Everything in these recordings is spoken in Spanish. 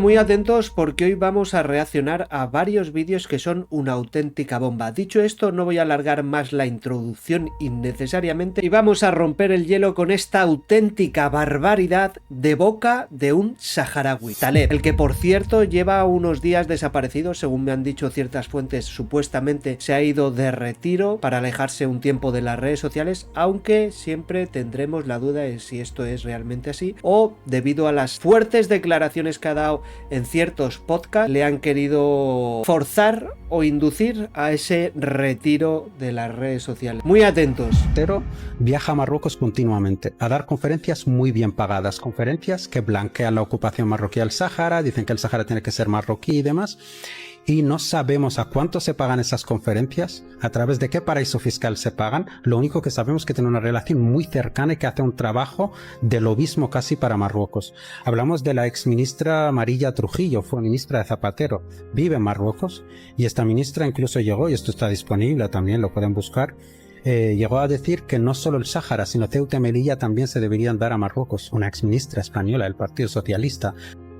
Muy atentos porque hoy vamos a reaccionar a varios vídeos que son una auténtica bomba. Dicho esto, no voy a alargar más la introducción innecesariamente y vamos a romper el hielo con esta auténtica barbaridad de boca de un saharaui, Taleb, el que por cierto lleva unos días desaparecido, según me han dicho ciertas fuentes. Supuestamente se ha ido de retiro para alejarse un tiempo de las redes sociales, aunque siempre tendremos la duda de si esto es realmente así o debido a las fuertes declaraciones que ha dado en ciertos podcasts le han querido forzar o inducir a ese retiro de las redes sociales. Muy atentos. Pero viaja a Marruecos continuamente a dar conferencias muy bien pagadas, conferencias que blanquean la ocupación marroquí al Sáhara, dicen que el Sáhara tiene que ser marroquí y demás. Y no sabemos a cuánto se pagan esas conferencias, a través de qué paraíso fiscal se pagan. Lo único que sabemos es que tiene una relación muy cercana y que hace un trabajo de lobismo casi para Marruecos. Hablamos de la exministra Marilla Trujillo, fue ministra de Zapatero, vive en Marruecos y esta ministra incluso llegó, y esto está disponible también, lo pueden buscar, llegó a decir que no solo el Sáhara, sino Ceuta y Melilla también se deberían dar a Marruecos, una exministra española del Partido Socialista.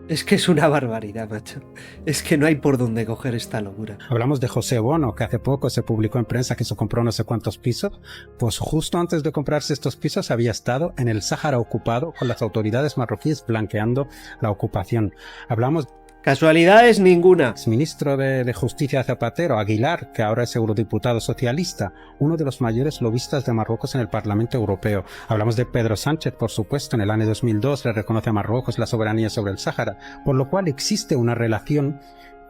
Es que es una barbaridad, macho. Es que no hay por dónde coger esta locura. Hablamos de José Bono, que hace poco se publicó en prensa que se compró no sé cuántos pisos. Pues justo antes de comprarse estos pisos había estado en el Sáhara ocupado con las autoridades marroquíes blanqueando la ocupación. Hablamos... Casualidades ninguna. Ministro de Justicia Zapatero, Aguilar, que ahora es eurodiputado socialista, uno de los mayores lobistas de Marruecos en el Parlamento Europeo. Hablamos de Pedro Sánchez, por supuesto, en el año 2002 le reconoce a Marruecos la soberanía sobre el Sáhara, por lo cual existe una relación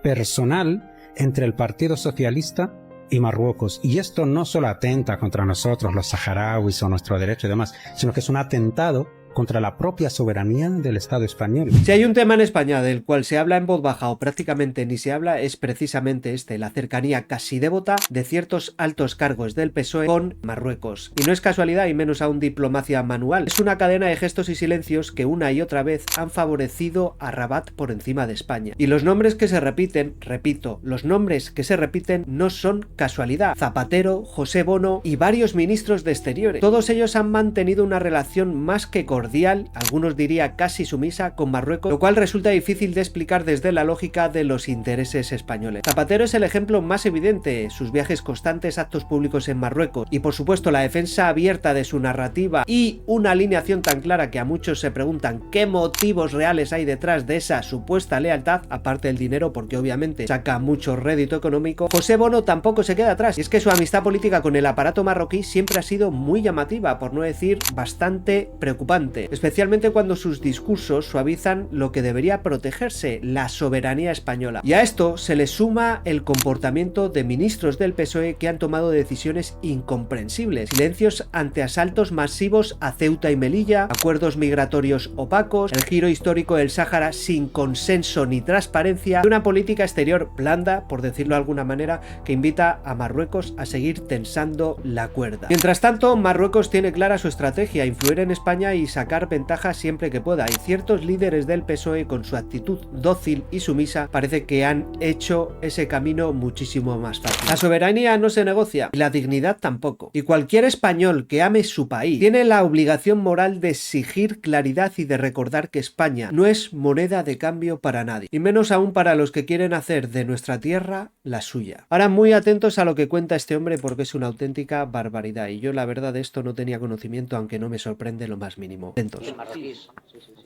personal entre el Partido Socialista y Marruecos. Y esto no solo atenta contra nosotros, los saharauis o nuestro derecho y demás, sino que es un atentado contra la propia soberanía del Estado español. Si hay un tema en España del cual se habla en voz baja o prácticamente ni se habla, es precisamente este, la cercanía casi devota de ciertos altos cargos del PSOE con Marruecos. Y no es casualidad, y menos aún diplomacia manual. Es una cadena de gestos y silencios que una y otra vez han favorecido a Rabat por encima de España. Y los nombres que se repiten, repito, los nombres que se repiten no son casualidad. Zapatero, José Bono y varios ministros de Exteriores. Todos ellos han mantenido una relación más que cordial, algunos diría casi sumisa, con Marruecos, lo cual resulta difícil de explicar desde la lógica de los intereses españoles. Zapatero es el ejemplo más evidente, sus viajes constantes, actos públicos en Marruecos y por supuesto la defensa abierta de su narrativa y una alineación tan clara que a muchos se preguntan qué motivos reales hay detrás de esa supuesta lealtad, aparte del dinero porque obviamente saca mucho rédito económico. José Bono tampoco se queda atrás, y es que su amistad política con el aparato marroquí siempre ha sido muy llamativa, por no decir bastante preocupante, especialmente cuando sus discursos suavizan lo que debería protegerse, la soberanía española. Y a esto se le suma el comportamiento de ministros del PSOE que han tomado decisiones incomprensibles, silencios ante asaltos masivos a Ceuta y Melilla, acuerdos migratorios opacos, el giro histórico del Sáhara sin consenso ni transparencia, y una política exterior blanda, por decirlo de alguna manera, que invita a Marruecos a seguir tensando la cuerda. Mientras tanto, Marruecos tiene clara su estrategia: influir en España y sacar ventaja siempre que pueda, y ciertos líderes del PSOE con su actitud dócil y sumisa parece que han hecho ese camino muchísimo más fácil. La soberanía no se negocia y la dignidad tampoco, y cualquier español que ame su país tiene la obligación moral de exigir claridad y de recordar que España no es moneda de cambio para nadie, y menos aún para los que quieren hacer de nuestra tierra la suya. Ahora muy atentos a lo que cuenta este hombre porque es una auténtica barbaridad, y yo la verdad de esto no tenía conocimiento, aunque no me sorprende lo más mínimo. Atentos. Marroquíes.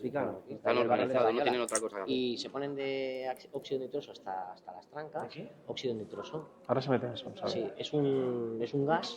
Sí, claro. Están organizados, no tienen otra cosa que hacer. Y se ponen de óxido nitroso hasta las trancas. ¿Qué? Óxido nitroso. Ahora se meten eso, ¿sabes? Sí, es un gas,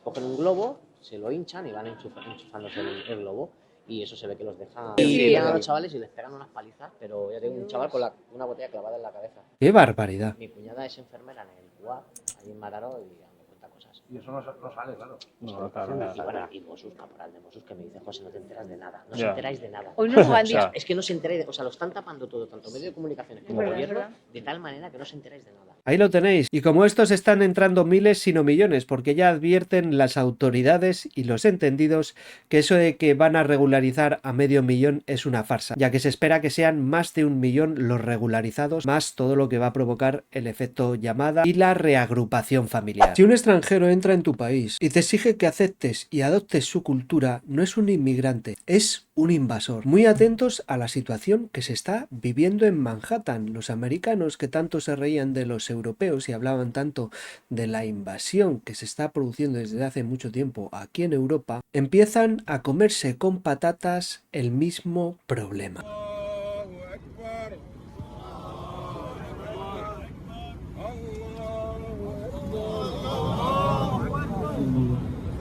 cogen un globo, se lo hinchan y van enchufándose el globo. Y eso se ve que los deja. Sí, Llegan a pero- los chavales y les pegan unas palizas, pero ya tengo un chaval con una botella clavada en la cabeza. ¡Qué barbaridad! Mi cuñada es enfermera en el CUAP, allí en Mataró, y me cuenta cosas. Y eso no sale, claro. No, claro. Y bueno, y Mossos, caporal de Mossos, que me dice, José, no te enteras de nada. No os Ya. enteráis de nada. Hoy no es mal O sea, día. Es que no se enteráis de... O sea, lo están tapando todo, tanto medios de comunicaciones como Verdad, gobierno, verdad. de tal manera que no os enteráis de nada. Ahí lo tenéis. Y como estos están entrando miles sino millones, porque ya advierten las autoridades y los entendidos que eso de que van a regularizar a 500.000 es una farsa, ya que se espera que sean más de 1.000.000 los regularizados, más todo lo que va a provocar el efecto llamada y la reagrupación familiar. Si un extranjero entra entra en tu país y te exige que aceptes y adoptes su cultura, no es un inmigrante, es un invasor. Muy atentos a la situación que se está viviendo en Manhattan. Los americanos, que tanto se reían de los europeos y hablaban tanto de la invasión que se está produciendo desde hace mucho tiempo aquí en Europa, empiezan a comerse con patatas el mismo problema.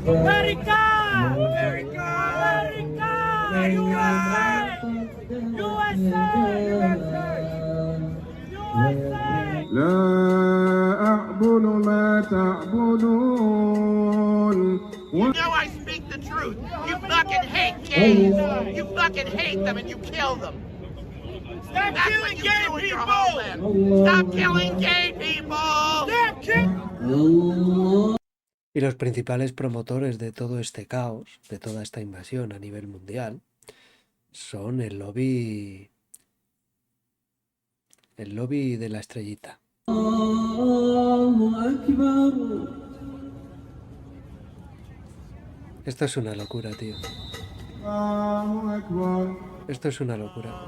America! America! America! USA! USA! USA! لا أعبد ما تعبدون. You know I speak the truth. You fucking hate gays. You fucking hate them and you kill them. Stop killing gay people! Stop killing gay people! Stop killing... Y los principales promotores de todo este caos, de toda esta invasión a nivel mundial, son el lobby de la estrellita. Esto es una locura, tío. Esto es una locura.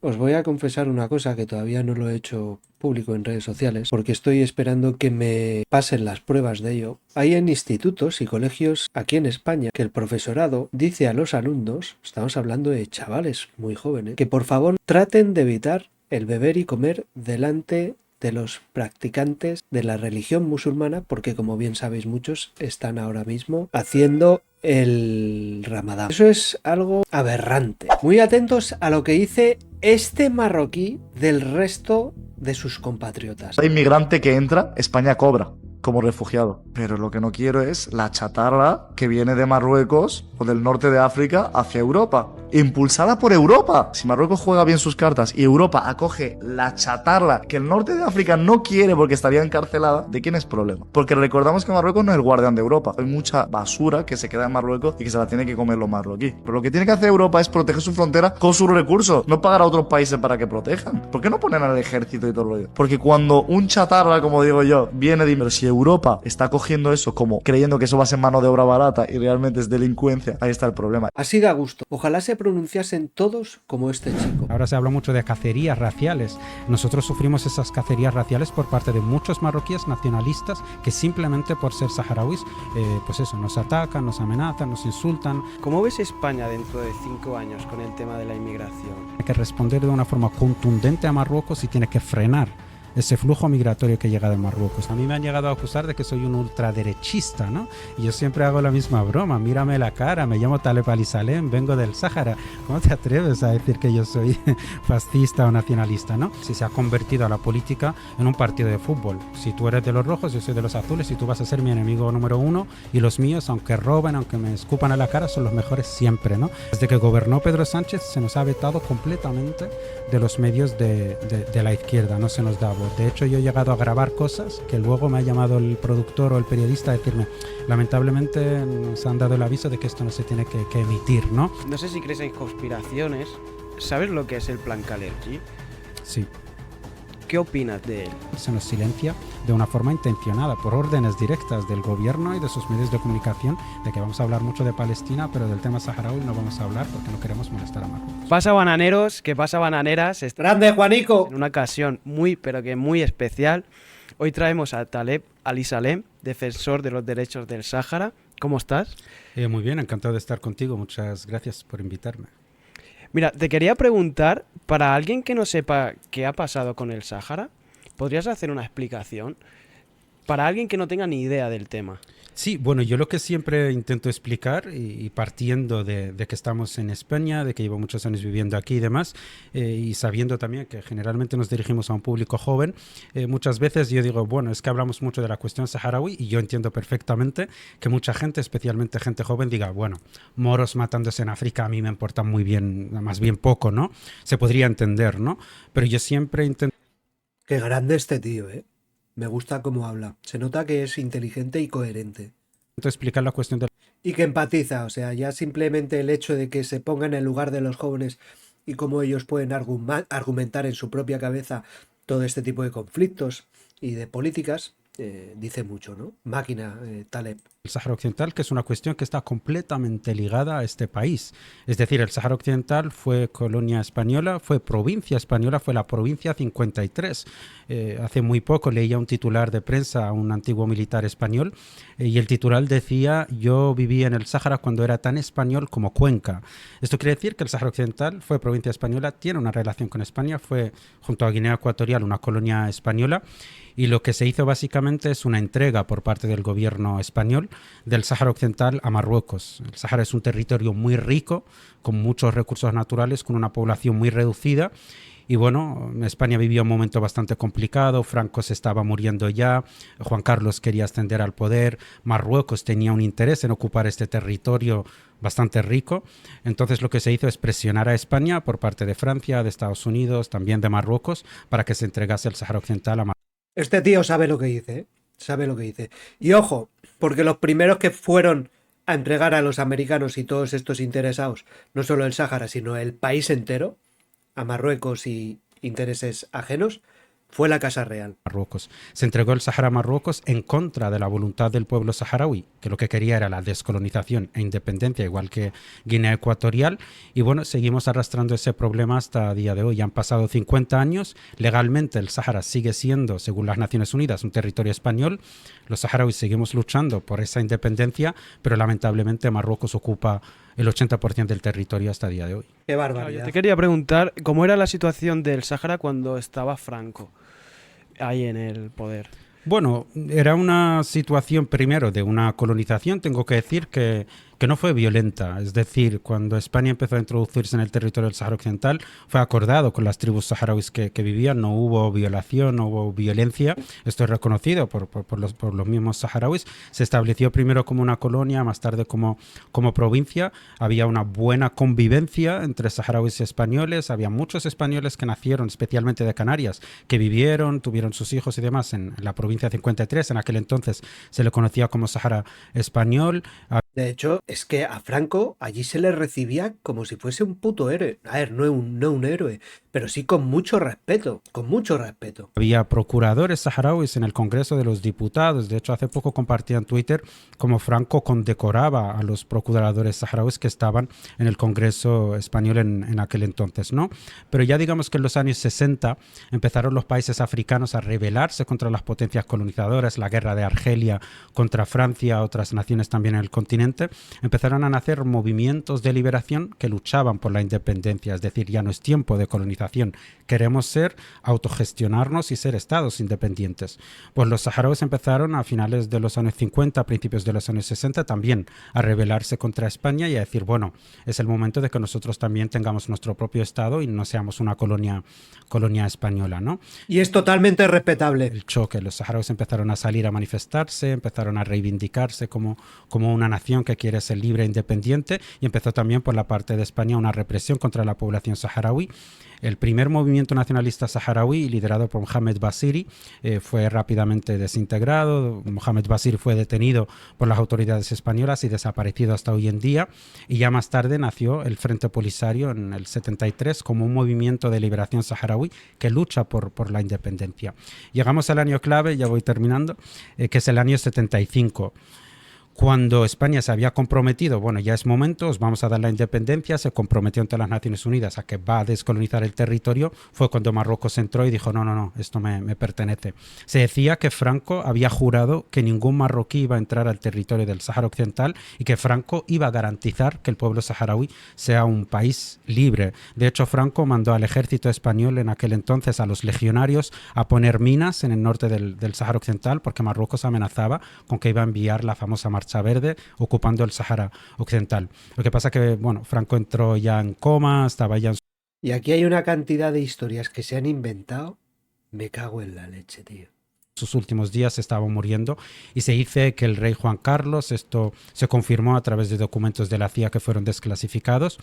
Os voy a confesar una cosa que todavía no lo he hecho público en redes sociales, porque estoy esperando que me pasen las pruebas de ello. Hay en institutos y colegios aquí en España que el profesorado dice a los alumnos, estamos hablando de chavales muy jóvenes, que por favor traten de evitar el beber y comer delante de los practicantes de la religión musulmana, porque como bien sabéis muchos están ahora mismo haciendo el Ramadán. Eso es algo aberrante. Muy atentos a lo que dice este marroquí del resto de sus compatriotas. Cada inmigrante que entra, España cobra como refugiado. Pero lo que no quiero es la chatarra que viene de Marruecos o del norte de África hacia Europa. Impulsada por Europa. Si Marruecos juega bien sus cartas y Europa acoge la chatarra que el norte de África no quiere porque estaría encarcelada, ¿de quién es problema? Porque recordamos que Marruecos no es el guardián de Europa. Hay mucha basura que se queda en Marruecos y que se la tiene que comer los marroquíes. Pero lo que tiene que hacer Europa es proteger su frontera con sus recursos, no pagar a otros países para que protejan. ¿Por qué no ponen al ejército y todo el rollo? Porque cuando un chatarra, como digo yo, viene de... Pero si Europa está cogiendo eso como creyendo que eso va a ser mano de obra barata y realmente es delincuencia, ahí está el problema. Así da gusto. Ojalá se pronunciasen todos como este chico. Ahora se habla mucho de cacerías raciales. Nosotros sufrimos esas cacerías raciales por parte de muchos marroquíes nacionalistas que simplemente por ser saharauis, pues eso, nos atacan, nos amenazan, nos insultan. ¿Cómo ves España dentro de 5 años con el tema de la inmigración? Hay que responder de una forma contundente a Marruecos y tiene que frenar ese flujo migratorio que llega de Marruecos. A mí me han llegado a acusar de que soy un ultraderechista, ¿no? Y yo siempre hago la misma broma, mírame la cara, me llamo Taleb Ali Salem, vengo del Sáhara. ¿Cómo te atreves a decir que yo soy fascista o nacionalista, no? Si se ha convertido a la política en un partido de fútbol. Si tú eres de los rojos, yo soy de los azules y tú vas a ser mi enemigo número 1 y los míos, aunque roben, aunque me escupan a la cara, son los mejores siempre, ¿no? Desde que gobernó Pedro Sánchez se nos ha vetado completamente de los medios de la izquierda, no se nos da voz. De hecho, yo he llegado a grabar cosas que luego me ha llamado el productor o el periodista a decirme, lamentablemente nos han dado el aviso de que esto no se tiene que emitir, ¿no? No sé si crees en conspiraciones. ¿Sabes lo que es el plan Kalergi? Sí. ¿Qué opinas de él? Se nos silencia de una forma intencionada, por órdenes directas del gobierno y de sus medios de comunicación, de que vamos a hablar mucho de Palestina, pero del tema saharaui no vamos a hablar porque no queremos molestar a Marruecos. Pasa bananeros, que pasa bananeras. ¡Grande, Juanico! En una ocasión muy, pero que muy especial. Hoy traemos a Taleb Ali Salem, defensor de los derechos del Sáhara. ¿Cómo estás? Muy bien, encantado de estar contigo. Muchas gracias por invitarme. Mira, te quería preguntar, para alguien que no sepa qué ha pasado con el Sáhara, ¿podrías hacer una explicación? Para alguien que no tenga ni idea del tema. Sí, bueno, yo lo que siempre intento explicar, y partiendo de que estamos en España, de que llevo muchos años viviendo aquí y demás, y sabiendo también que generalmente nos dirigimos a un público joven, muchas veces yo digo, bueno, es que hablamos mucho de la cuestión saharaui y yo entiendo perfectamente que mucha gente, especialmente gente joven, diga, bueno, moros matándose en África a mí me importa muy bien, más bien poco, ¿no? Se podría entender, ¿no? Pero yo siempre intento... Qué grande este tío, ¿eh? Me gusta cómo habla. Se nota que es inteligente y coherente. explicar la cuestión de... Y que empatiza, o sea, ya simplemente el hecho de que se ponga en el lugar de los jóvenes y cómo ellos pueden argumentar en su propia cabeza todo este tipo de conflictos y de políticas, dice mucho, ¿no? Máquina, Taleb. El Sáhara Occidental, que es una cuestión que está completamente ligada a este país. Es decir, el Sáhara Occidental fue colonia española, fue provincia española, fue la provincia 53. Hace muy poco leía un titular de prensa a un antiguo militar español y el titular decía: yo viví en el Sáhara cuando era tan español como Cuenca. Esto quiere decir que el Sáhara Occidental fue provincia española, tiene una relación con España, fue junto a Guinea Ecuatorial una colonia española. Y lo que se hizo básicamente es una entrega por parte del gobierno español del Sáhara Occidental a Marruecos. El Sáhara es un territorio muy rico, con muchos recursos naturales, con una población muy reducida. Y bueno, España vivió un momento bastante complicado, Franco se estaba muriendo ya, Juan Carlos quería ascender al poder, Marruecos tenía un interés en ocupar este territorio bastante rico. Entonces lo que se hizo es presionar a España por parte de Francia, de Estados Unidos, también de Marruecos, para que se entregase el Sáhara Occidental a Marruecos. Este tío sabe lo que dice, ¿eh? Sabe lo que dice. Y ojo, porque los primeros que fueron a entregar a los americanos y todos estos interesados, no solo el Sáhara, sino el país entero, a Marruecos y intereses ajenos, fue la Casa Real. Marruecos. Se entregó el Sáhara a Marruecos en contra de la voluntad del pueblo saharaui, que lo que quería era la descolonización e independencia, igual que Guinea Ecuatorial. Y bueno, seguimos arrastrando ese problema hasta el día de hoy. Han pasado 50 años. Legalmente el Sáhara sigue siendo, según las Naciones Unidas, un territorio español. Los saharauis seguimos luchando por esa independencia, pero lamentablemente Marruecos ocupa el 80% del territorio hasta el día de hoy. Qué Claro, barbaridad. yo te quería preguntar cómo era la situación del Sáhara cuando estaba Franco ahí en el poder. Bueno, era una situación primero de una colonización, tengo que decir que no fue violenta. Es decir, cuando España empezó a introducirse en el territorio del Sáhara Occidental, fue acordado con las tribus saharauis que vivían, no hubo violación, no hubo violencia. Esto es reconocido por los mismos saharauis. Se estableció primero como una colonia, más tarde como provincia. Había una buena convivencia entre saharauis y españoles. Había muchos españoles que nacieron, especialmente de Canarias, que vivieron, tuvieron sus hijos y demás en la provincia 53. En aquel entonces se le conocía como Sáhara Español. De hecho, es que a Franco allí se le recibía como si fuese un puto héroe. A ver, no un héroe, pero sí con mucho respeto, con mucho respeto. Había procuradores saharauis en el Congreso de los Diputados. De hecho, hace poco compartía en Twitter cómo Franco condecoraba a los procuradores saharauis que estaban en el Congreso español en aquel entonces, ¿no? Pero ya digamos que en los años 60 empezaron los países africanos a rebelarse contra las potencias colonizadoras, la guerra de Argelia contra Francia, otras naciones también en el continente. Empezaron a nacer movimientos de liberación que luchaban por la independencia, es decir, ya no es tiempo de colonización, queremos autogestionarnos y ser estados independientes. Pues los saharauis empezaron a finales de los años 50, a principios de los años 60 también a rebelarse contra España y a decir, bueno, es el momento de que nosotros también tengamos nuestro propio estado y no seamos una colonia española, ¿no? Y es totalmente respetable. El choque, los saharauis empezaron a salir a manifestarse, empezaron a reivindicarse como una nación que quiere ser libre e independiente, y empezó también por la parte de España una represión contra la población saharaui. El primer movimiento nacionalista saharaui, liderado por Mohamed Basiri, fue rápidamente desintegrado. Mohamed Basiri fue detenido por las autoridades españolas y desaparecido hasta hoy en día. Y ya más tarde nació el Frente Polisario en el 73 como un movimiento de liberación saharaui que lucha por la independencia. Llegamos al año clave, ya voy terminando, que es el año 75. Cuando España se había comprometido, bueno, ya es momento, os vamos a dar la independencia, se comprometió ante las Naciones Unidas a que va a descolonizar el territorio, fue cuando Marruecos entró y dijo, no, esto me pertenece. Se decía que Franco había jurado que ningún marroquí iba a entrar al territorio del Sáhara Occidental y que Franco iba a garantizar que el pueblo saharaui sea un país libre. De hecho, Franco mandó al ejército español en aquel entonces, a los legionarios, a poner minas en el norte del Sáhara Occidental porque Marruecos amenazaba con que iba a enviar la famosa Marcha Verde ocupando el Sáhara Occidental. Lo que pasa que, bueno, Franco entró ya en coma, estaba ya en... Y aquí hay una cantidad de historias que se han inventado. Me cago en la leche, tío. Sus últimos días estaba muriendo y se dice que el rey Juan Carlos, esto se confirmó a través de documentos de la CIA que fueron desclasificados,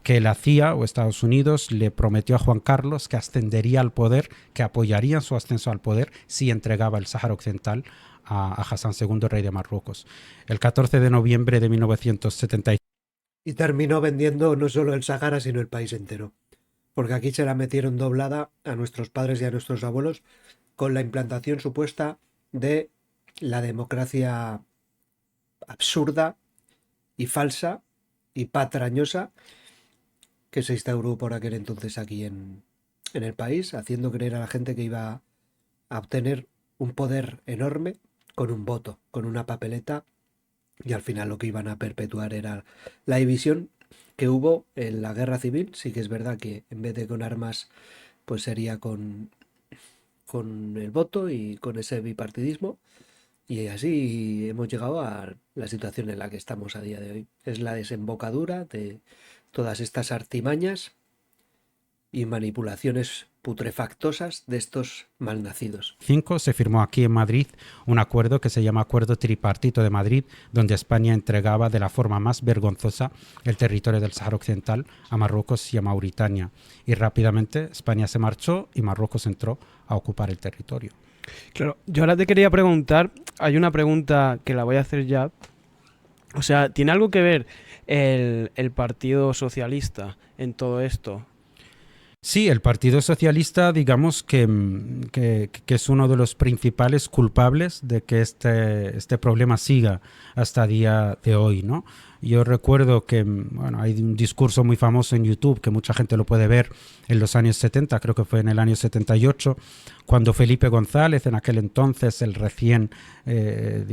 que la CIA o Estados Unidos le prometió a Juan Carlos que ascendería al poder, que apoyarían su ascenso al poder si entregaba el Sáhara Occidental a Hassan II, rey de Marruecos. El 14 de noviembre de 1975. Y terminó vendiendo no solo el Sáhara, sino el país entero. Porque aquí se la metieron doblada a nuestros padres y a nuestros abuelos con la implantación supuesta de la democracia absurda y falsa y patrañosa que se instauró por aquel entonces aquí en el país, haciendo creer a la gente que iba a obtener un poder enorme con un voto, con una papeleta, y al final lo que iban a perpetuar era la división que hubo en la guerra civil. Sí que es verdad que en vez de con armas, pues sería con el voto y con ese bipartidismo, y así hemos llegado a la situación en la que estamos a día de hoy. Es la desembocadura de todas estas artimañas y manipulaciones putrefactosas de estos malnacidos. Se firmó aquí en Madrid un acuerdo que se llama Acuerdo Tripartito de Madrid, donde España entregaba de la forma más vergonzosa el territorio del Sáhara Occidental a Marruecos y a Mauritania. Y rápidamente España se marchó y Marruecos entró a ocupar el territorio. Claro, yo ahora te quería preguntar, hay una pregunta que la voy a hacer ya. O sea, ¿tiene algo que ver el Partido Socialista en todo esto? Sí, el Partido Socialista, digamos que es uno de los principales culpables de que este problema siga hasta día de hoy, ¿no? Yo recuerdo que hay un discurso muy famoso en YouTube que mucha gente lo puede ver en los años 70, creo que fue en el año 78, cuando Felipe González, en aquel entonces el recién, era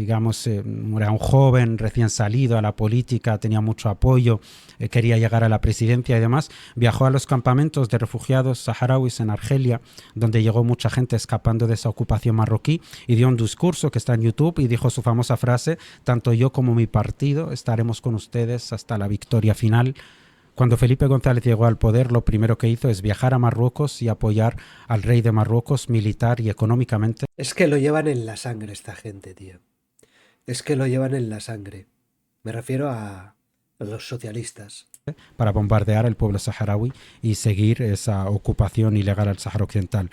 un joven recién salido a la política, tenía mucho apoyo, quería llegar a la presidencia y demás, viajó a los campamentos de refugiados saharauis en Argelia, donde llegó mucha gente escapando de esa ocupación marroquí, y dio un discurso que está en YouTube y dijo su famosa frase: tanto yo como mi partido estaremos con ustedes hasta la victoria final. Cuando Felipe González llegó al poder, lo primero que hizo es viajar a Marruecos y apoyar al rey de Marruecos militar y económicamente. Es que lo llevan en la sangre esta gente, tío. Es que lo llevan en la sangre. Me refiero a los socialistas. Para bombardear el pueblo saharaui y seguir esa ocupación ilegal al Sáhara Occidental.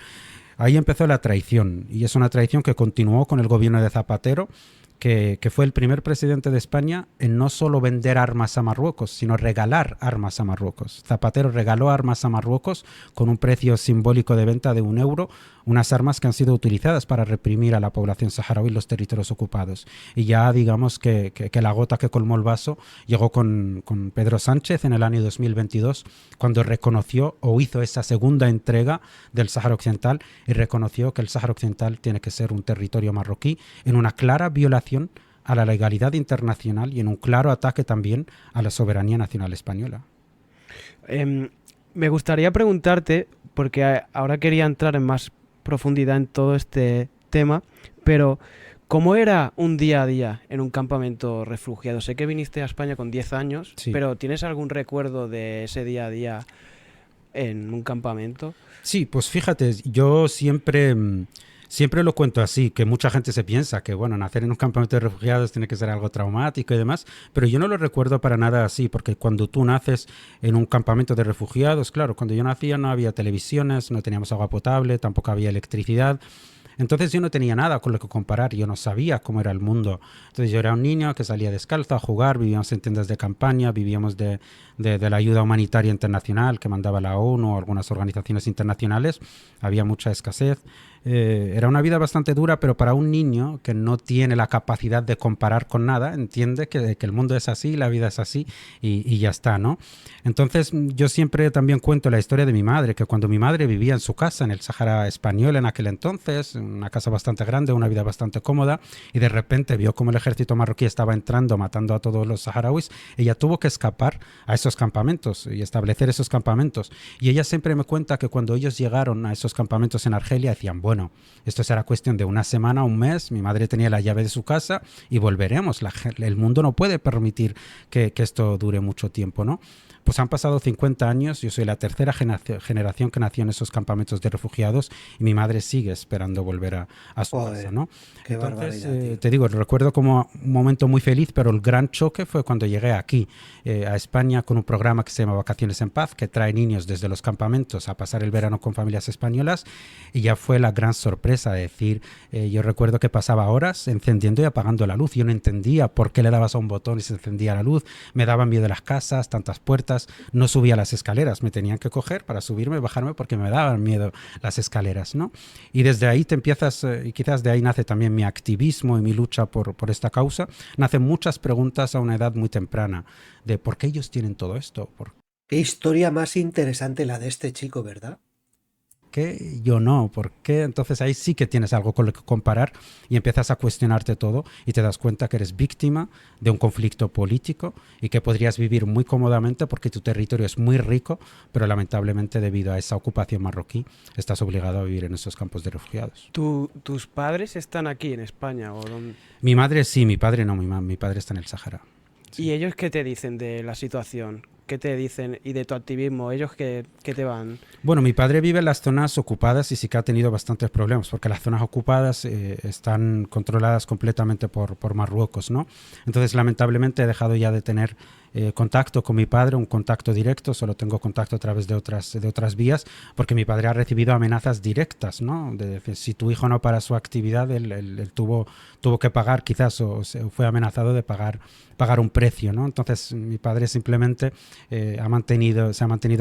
Ahí empezó la traición, y es una traición que continuó con el gobierno de Zapatero, que fue el primer presidente de España en no solo vender armas a Marruecos, sino regalar armas a Marruecos. Zapatero regaló armas a Marruecos con un precio simbólico de venta de €1, unas armas que han sido utilizadas para reprimir a la población saharaui en los territorios ocupados. Y ya digamos que la gota que colmó el vaso llegó con Pedro Sánchez en el año 2022, cuando reconoció o hizo esa segunda entrega del Sáhara Occidental y reconoció que el Sáhara Occidental tiene que ser un territorio marroquí, en una clara violación a la legalidad internacional y en un claro ataque también a la soberanía nacional española. Me gustaría preguntarte, porque ahora quería entrar en más profundidad en todo este tema, pero ¿cómo era un día a día en un campamento refugiado? Sé que viniste a España con 10 años, sí, pero ¿tienes algún recuerdo de ese día a día en un campamento? Sí, pues fíjate, yo siempre lo cuento así, que mucha gente se piensa que, nacer en un campamento de refugiados tiene que ser algo traumático y demás, pero yo no lo recuerdo para nada así, porque cuando tú naces en un campamento de refugiados, claro, cuando yo nacía no había televisiones, no teníamos agua potable, tampoco había electricidad. Entonces yo no tenía nada con lo que comparar, yo no sabía cómo era el mundo. Entonces yo era un niño que salía descalzo a jugar, vivíamos en tiendas de campaña, vivíamos de la ayuda humanitaria internacional que mandaba la ONU o algunas organizaciones internacionales, había mucha escasez. Era una vida bastante dura, pero para un niño que no tiene la capacidad de comparar con nada, entiende que el mundo es así, la vida es así y ya está, ¿no? Entonces yo siempre también cuento la historia de mi madre, que cuando mi madre vivía en su casa en el Sáhara español en aquel entonces, una casa bastante grande, una vida bastante cómoda, y de repente vio cómo el ejército marroquí estaba entrando, matando a todos los saharauis, ella tuvo que escapar a esos campamentos y establecer esos campamentos. Y ella siempre me cuenta que cuando ellos llegaron a esos campamentos en Argelia decían, bueno, esto será cuestión de una semana, un mes, mi madre tenía la llave de su casa y volveremos. El mundo no puede permitir que esto dure mucho tiempo, ¿no? Pues han pasado 50 años, yo soy la tercera generación que nació en esos campamentos de refugiados y mi madre sigue esperando volver a su casa, ¿no? Qué Entonces, te digo, recuerdo como un momento muy feliz, pero el gran choque fue cuando llegué aquí, a España, con un programa que se llama Vacaciones en Paz, que trae niños desde los campamentos a pasar el verano con familias españolas, y ya fue la gran sorpresa de decir, yo recuerdo que pasaba horas encendiendo y apagando la luz, yo no entendía por qué le dabas a un botón y se encendía la luz, me daban miedo las casas, tantas puertas, quizás no subía las escaleras, me tenían que coger para subirme y bajarme porque me daban miedo las escaleras, ¿no? Y desde ahí te empiezas, y quizás de ahí nace también mi activismo y mi lucha por esta causa, nacen muchas preguntas a una edad muy temprana de por qué ellos tienen todo esto, por Qué historia más interesante la de este chico, ¿verdad? qué yo no, por qué. Entonces ahí sí que tienes algo con lo que comparar y empiezas a cuestionarte todo y te das cuenta que eres víctima de un conflicto político y que podrías vivir muy cómodamente porque tu territorio es muy rico, pero lamentablemente debido a esa ocupación marroquí estás obligado a vivir en esos campos de refugiados. ¿Tus padres están aquí en España o dónde? Mi madre sí, mi padre no, mi padre está en el Sáhara. Sí. ¿Y ellos qué te dicen de la situación? ¿Qué te dicen? Y de tu activismo, ¿ellos qué te van? Bueno, mi padre vive en las zonas ocupadas y sí que ha tenido bastantes problemas, porque las zonas ocupadas están controladas completamente por Marruecos, ¿no? Entonces, lamentablemente, he dejado ya de tener contacto con mi padre, un contacto directo, solo tengo contacto a través de otras vías, porque mi padre ha recibido amenazas directas, ¿no? De decir, si tu hijo no para su actividad, él tuvo que pagar quizás, o fue amenazado de pagar un precio, ¿no? Entonces mi padre simplemente se ha mantenido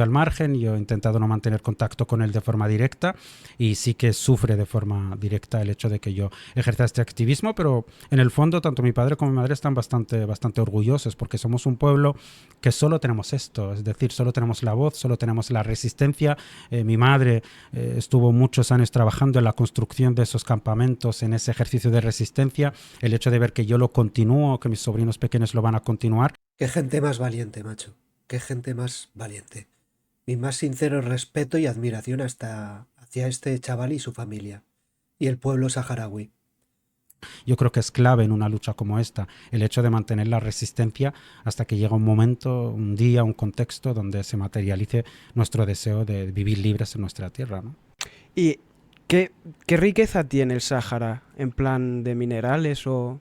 al margen. Yo he intentado no mantener contacto con él de forma directa y sí que sufre de forma directa el hecho de que yo ejerza este activismo, pero en el fondo tanto mi padre como mi madre están bastante orgullosos porque somos un pueblo que solo tenemos esto, es decir, solo tenemos la voz, solo tenemos la resistencia. Mi madre estuvo muchos años trabajando en la construcción de esos campamentos, en ese ejercicio de resistencia. El hecho de ver que yo lo continúo, que mis sobrinos pequeños lo van a continuar. Qué gente más valiente, macho. Qué gente más valiente. Mi más sincero respeto y admiración hacia este chaval y su familia. Y el pueblo saharaui. Yo creo que es clave en una lucha como esta, el hecho de mantener la resistencia hasta que llega un momento, un día, un contexto donde se materialice nuestro deseo de vivir libres en nuestra tierra, ¿no? ¿Y qué riqueza tiene el Sáhara? ¿En plan de minerales o...?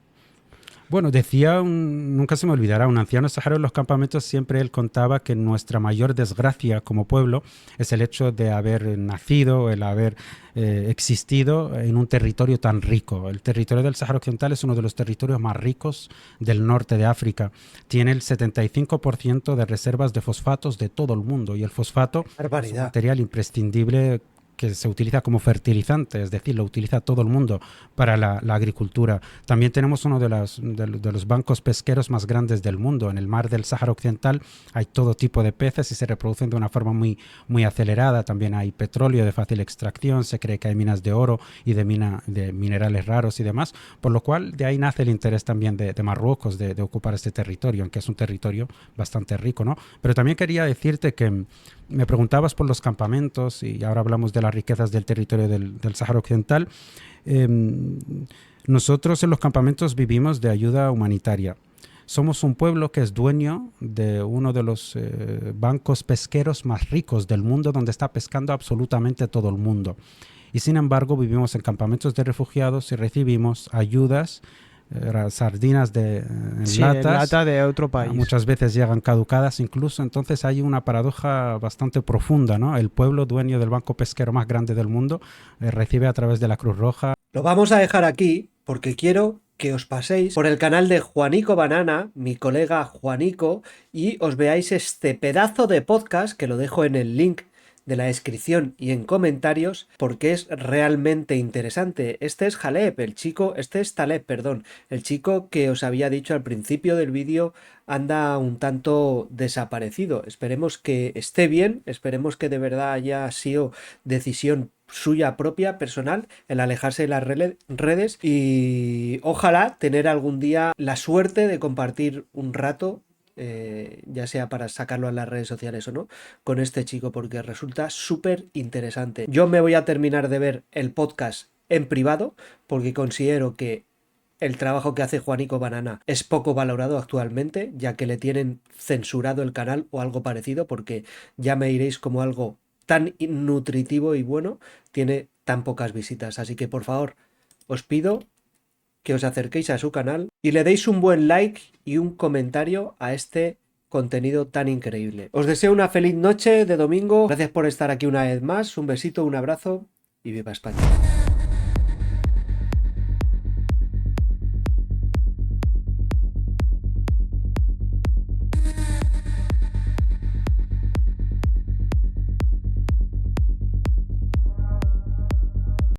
Bueno, decía, nunca se me olvidará, un anciano saharaui en los campamentos, siempre él contaba que nuestra mayor desgracia como pueblo es el hecho de haber nacido, el haber existido en un territorio tan rico. El territorio del Sáhara Occidental es uno de los territorios más ricos del norte de África. Tiene el 75% de reservas de fosfatos de todo el mundo y el fosfato es un material imprescindible que se utiliza como fertilizante, es decir, lo utiliza todo el mundo para la agricultura. También tenemos uno de los bancos pesqueros más grandes del mundo. En el mar del Sáhara Occidental hay todo tipo de peces y se reproducen de una forma muy, muy acelerada. También hay petróleo de fácil extracción, se cree que hay minas de oro y de minerales raros y demás, por lo cual de ahí nace el interés también de Marruecos de ocupar este territorio, aunque es un territorio bastante rico, ¿no? Pero también quería decirte que me preguntabas por los campamentos y ahora hablamos de las riquezas del territorio del Sáhara Occidental. Nosotros en los campamentos vivimos de ayuda humanitaria. Somos un pueblo que es dueño de uno de los bancos pesqueros más ricos del mundo, donde está pescando absolutamente todo el mundo. Y sin embargo vivimos en campamentos de refugiados y recibimos ayudas, sardinas en lata de otro país. Muchas veces llegan caducadas incluso, entonces hay una paradoja bastante profunda, ¿no? El pueblo dueño del banco pesquero más grande del mundo recibe a través de la Cruz Roja. Lo vamos a dejar aquí porque quiero que os paséis por el canal de Juanico Banana, mi colega Juanico, y os veáis este pedazo de podcast que lo dejo en el link de la descripción y en comentarios porque es realmente interesante. Este es Taleb, el chico que os había dicho al principio del vídeo anda un tanto desaparecido. Esperemos que esté bien, esperemos que de verdad haya sido decisión suya propia, personal, el alejarse de las redes y ojalá tener algún día la suerte de compartir un rato, ya sea para sacarlo a las redes sociales o no, con este chico porque resulta súper interesante. Yo me voy a terminar de ver el podcast en privado porque considero que el trabajo que hace Juanico Banana es poco valorado actualmente, ya que le tienen censurado el canal o algo parecido, porque ya me diréis como algo tan nutritivo y bueno tiene tan pocas visitas. Así que por favor os pido que os acerquéis a su canal y le deis un buen like y un comentario a este contenido tan increíble. Os deseo una feliz noche de domingo. Gracias por estar aquí una vez más. Un besito, un abrazo y viva España.